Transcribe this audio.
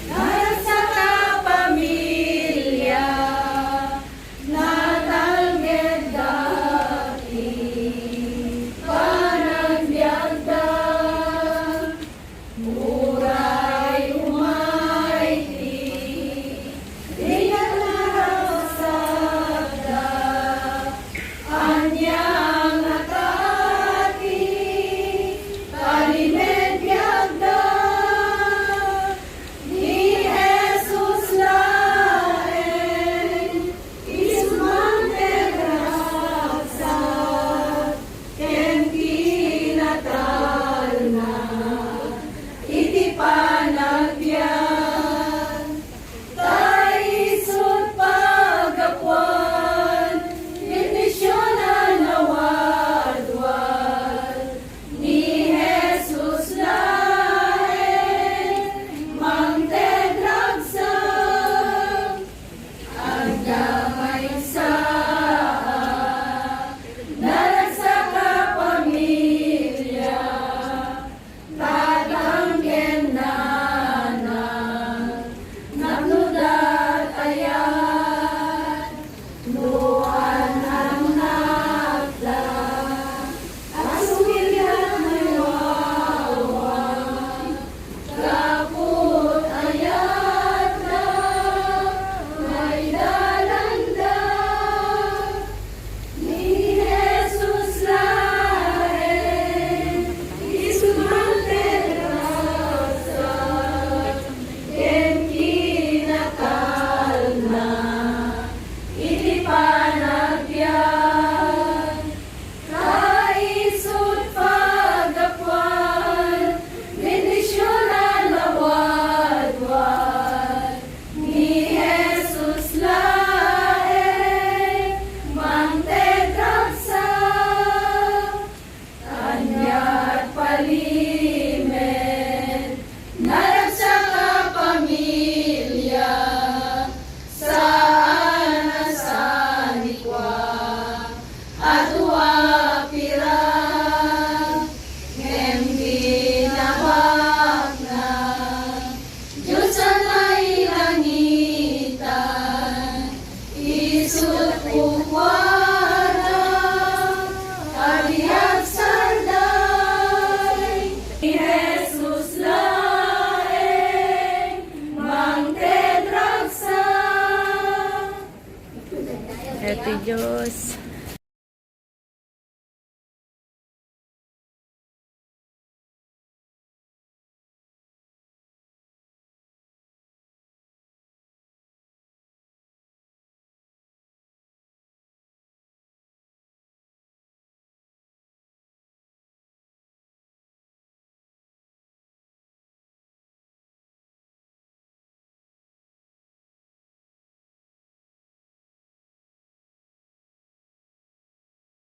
Nasa kapamilya, natalged dati, panagbiagda, uray umayti, di nalarasagda, anyang atati, palimed biagda, ni Jesus laeng, isumante grasat, ken kinatal na, iti panagbiag, taisod pagapuan, bendisyonan nawadwad, ni Jesus laeng, mangtedragsam, agdamay sa naragsa kapamilya, tatanggen nanan, nagnudat ayan, nuan ang nakla, at sumilyan may wawan, kaput ayat na, may dalanda, ni Jesus laeng, isumante grasat, ken kinakal na, iti panagbiag, kaisod pagapuan, bendisyonan nawadwad, ni Jesus laeng, mangtedragsam, kanya't palimed, naragsa kapamilya, saan nasanikwa, at uwapira, ngem ginawak na, Diyos ang nailangitan, isut ukwana, kalihag sarday, ni Jesus laeng, mangtedragsam. Ate Diyos.